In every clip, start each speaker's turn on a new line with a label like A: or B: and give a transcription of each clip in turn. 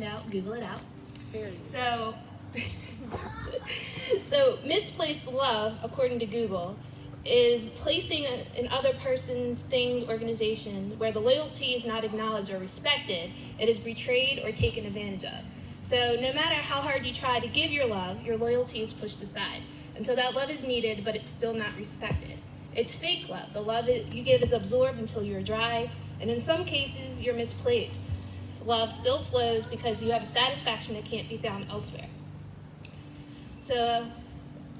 A: find out, Google it out.
B: Period.
A: So misplaced love, according to Google, is placing in other person's, things, organization where the loyalty is not acknowledged or respected. It is betrayed or taken advantage of. So no matter how hard you try to give your love, your loyalty is pushed aside until that love is needed, but it's still not respected. It's fake love. The love you give is absorbed until you're dry, and in some cases, you're misplaced. Love still flows because you have a satisfaction that can't be found elsewhere. So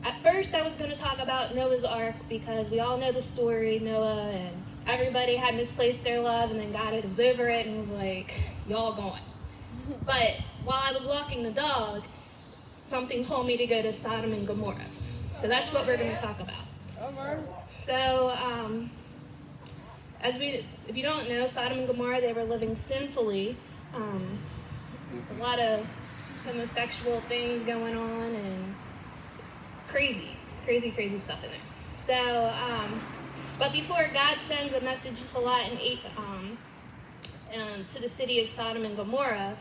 A: at first I was going to talk about Noah's Ark because we all know the story, Noah, and everybody had misplaced their love, and then God was over it and was like, y'all gone. But while I was walking the dog, something told me to go to Sodom and Gomorrah. So that's what we're going to talk about. So if you don't know, Sodom and Gomorrah, they were living sinfully. A lot of homosexual things going on and crazy stuff in there. So, but before God sends a message to Lot and to the city of Sodom and Gomorrah,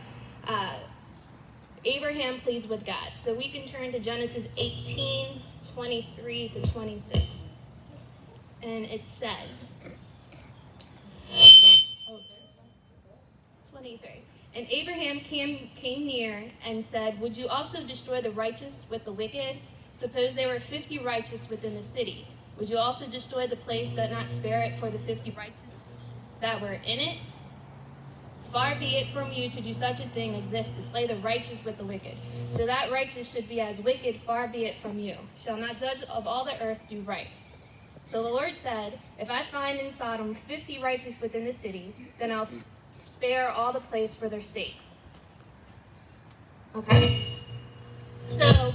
A: Abraham pleads with God. So we can turn to Genesis 18, 23 to 26. And it says, 23. And Abraham came near and said, would you also destroy the righteous with the wicked? Suppose there were 50 righteous within the city. Would you also destroy the place that not spare it for the 50 righteous that were in it? Far be it from you to do such a thing as this, to slay the righteous with the wicked. So that righteous should be as wicked, far be it from you. Shall not judge of all the earth do right. So the Lord said, if I find in Sodom 50 righteous within the city, then I'll spare all the place for their sakes. Okay? So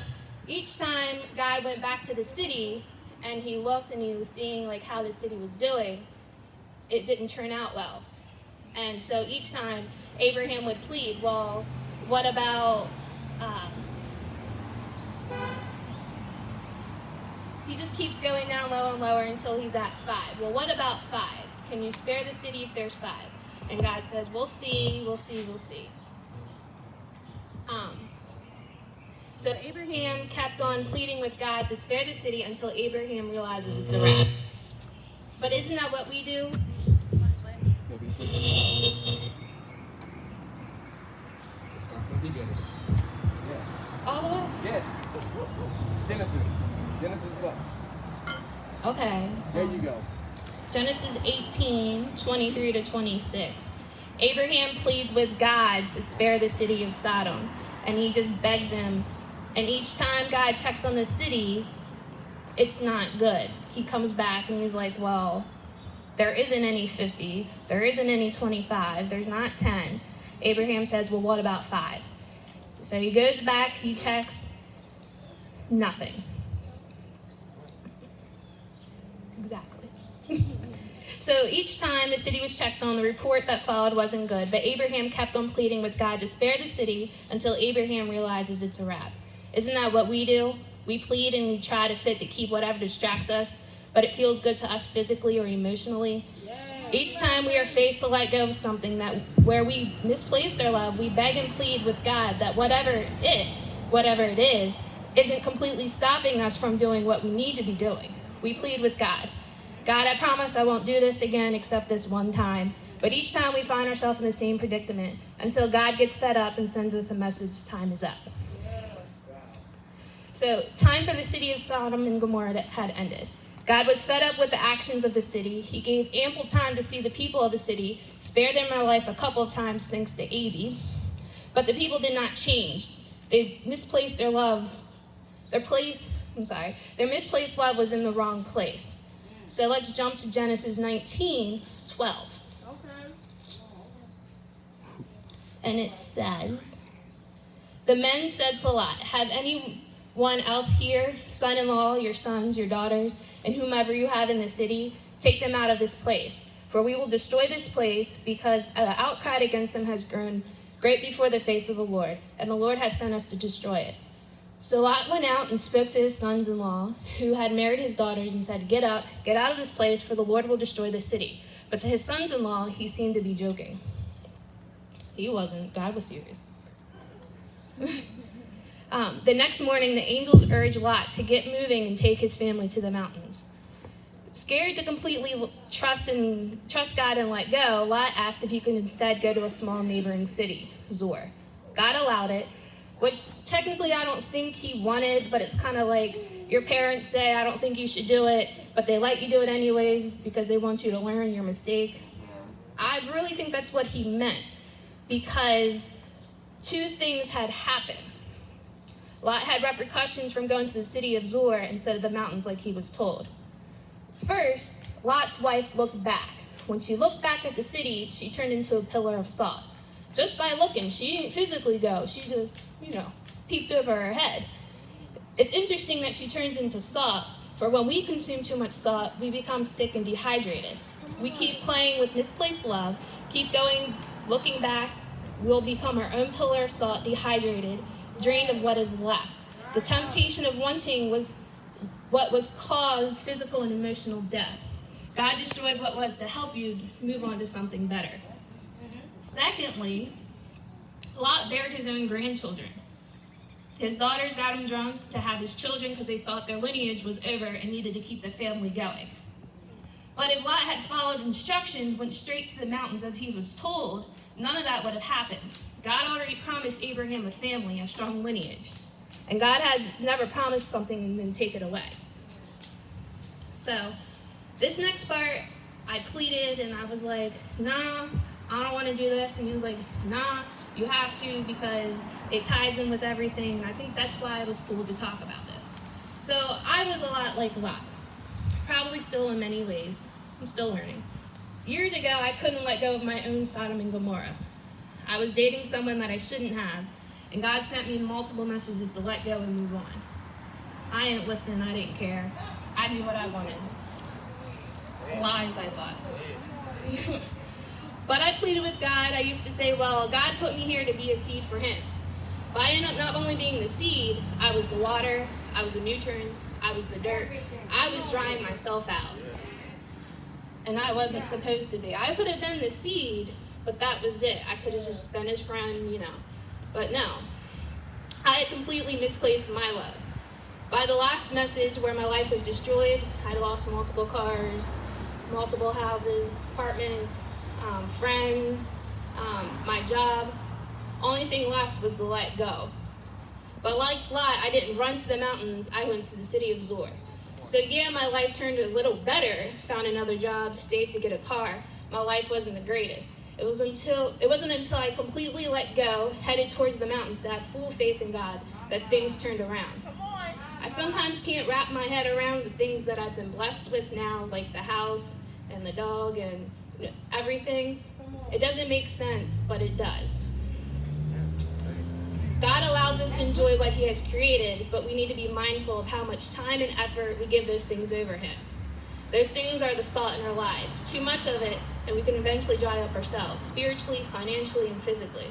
A: each time God went back to the city and he looked and he was seeing like how the city was doing, it didn't turn out well. And so each time Abraham would plead, well, what about, he just keeps going down lower and lower until he's at 5. Well, what about 5? Can you spare the city if there's 5? And God says, we'll see. So Abraham kept on pleading with God to spare the city until Abraham realizes it's a wrap. But isn't that what we do?
C: So start from the beginning. Yeah.
A: All the way?
C: Yeah. Genesis what?
A: Okay.
C: There you go.
A: Genesis 18, 23 to 26. Abraham pleads with God to spare the city of Sodom, and he just begs him. And each time God checks on the city, it's not good. He comes back and he's like, well, there isn't any 50. There isn't any 25. There's not 10. Abraham says, well, what about 5? So he goes back, he checks, nothing. Exactly. So each time the city was checked on, the report that followed wasn't good, but Abraham kept on pleading with God to spare the city until Abraham realizes it's a wrap. Isn't that what we do? We plead and we try to fit to keep whatever distracts us, but it feels good to us physically or emotionally. Each time we are faced to let go of something where we misplaced our love, we beg and plead with God that whatever it is, isn't completely stopping us from doing what we need to be doing. We plead with God. God, I promise I won't do this again except this one time. But each time we find ourselves in the same predicament until God gets fed up and sends us a message, time is up. So time for the city of Sodom and Gomorrah had ended. God was fed up with the actions of the city. He gave ample time to see the people of the city, spare them their life a couple of times thanks to Abby. But the people did not change. They misplaced their love. Their misplaced love was in the wrong place. So let's jump to Genesis 19, 12.
B: Okay.
A: And it says, the men said to Lot, have anyone else here, son-in-law, your sons, your daughters, and whomever you have in the city, take them out of this place. For we will destroy this place because the outcry against them has grown great before the face of the Lord, and the Lord has sent us to destroy it. So Lot went out and spoke to his sons-in-law, who had married his daughters, and said, get up, get out of this place, for the Lord will destroy the city. But to his sons-in-law, he seemed to be joking. He wasn't. God was serious. The next morning, the angels urge Lot to get moving and take his family to the mountains. Scared to completely trust God and let go, Lot asked if he could instead go to a small neighboring city, Zoar. God allowed it, which technically I don't think he wanted, but it's kind of like your parents say, I don't think you should do it, but they let you do it anyways because they want you to learn your mistake. I really think that's what he meant, because two things had happened. Lot had repercussions from going to the city of Zoar instead of the mountains like he was told. First, Lot's wife looked back. When she looked back at the city, she turned into a pillar of salt. Just by looking, she didn't physically go. She just, peeped over her head. It's interesting that she turns into salt, for when we consume too much salt, we become sick and dehydrated. We keep playing with misplaced love, keep going, looking back, we'll become our own pillar of salt, dehydrated, drained of what is left. The temptation of wanting was what was caused physical and emotional death. God destroyed what was to help you move on to something better. Secondly, Lot buried his own grandchildren. His daughters got him drunk to have his children because they thought their lineage was over and needed to keep the family going. But if Lot had followed instructions, went straight to the mountains as he was told, none of that would have happened. God already promised Abraham a family, a strong lineage. And God had never promised something and then take it away. So, this next part, I pleaded and I was like, nah, I don't want to do this. And he was like, nah, you have to, because it ties in with everything. And I think that's why it was cool to talk about this. So I was a lot like Lot. Probably still in many ways. I'm still learning. Years ago, I couldn't let go of my own Sodom and Gomorrah. I was dating someone that I shouldn't have, and God sent me multiple messages to let go and move on. I didn't listen, I didn't care. I knew what I wanted. Lies, I thought. But I pleaded with God. I used to say, well, God put me here to be a seed for him. But I ended up not only being the seed, I was the water, I was the nutrients, I was the dirt. I was drying myself out. And I wasn't supposed to be. I could have been the seed, but that was it. I could have just been his friend, But no. I had completely misplaced my love. By the last message where my life was destroyed, I lost multiple cars, multiple houses, apartments, friends, my job. Only thing left was to let go. But like Lot, I didn't run to the mountains, I went to the city of Zoar. So yeah, my life turned a little better, found another job, saved to get a car. My life wasn't the greatest. It wasn't until I completely let go, headed towards the mountains, to have full faith in God, that things turned around. I sometimes can't wrap my head around the things that I've been blessed with now, like the house and the dog and everything. It doesn't make sense, but it does. God allows us to enjoy what he has created, but we need to be mindful of how much time and effort we give those things over him. Those things are the salt in our lives. Too much of it, and we can eventually dry up ourselves, spiritually, financially, and physically.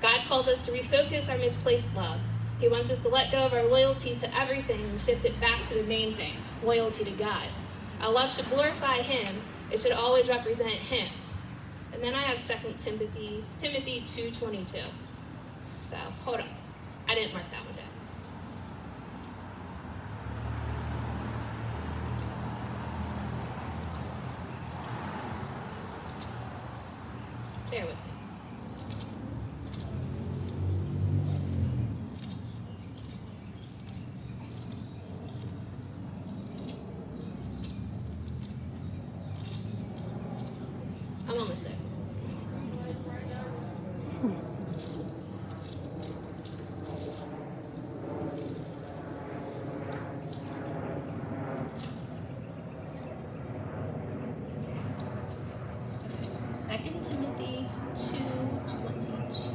A: God calls us to refocus our misplaced love. He wants us to let go of our loyalty to everything and shift it back to the main thing, loyalty to God. Our love should glorify him. It should always represent him. And then I have 2 Timothy 2:22. So, hold on. I didn't mark that one down. Bear with me. I'm almost there. Second Timothy 2:22.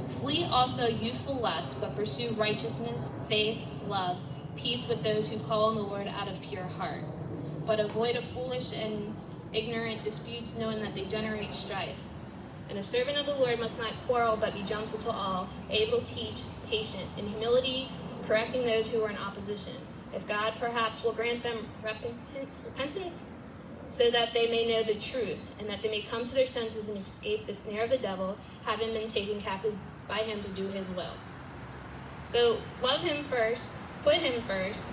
A: Flee also youthful lusts, but pursue righteousness, faith, love, peace with those who call on the Lord out of pure heart. But avoid of foolish and ignorant disputes, knowing that they generate strife. And a servant of the Lord must not quarrel, but be gentle to all, able to teach, patient, in humility, correcting those who are in opposition. If God perhaps will grant them repentance, so that they may know the truth, and that they may come to their senses and escape the snare of the devil, having been taken captive by him to do his will. So love him first, put him first,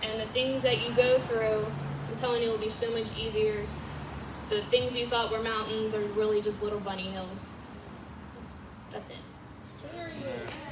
A: and the things that you go through, I'm telling you, will be so much easier. The things you thought were mountains are really just little bunny hills. That's it.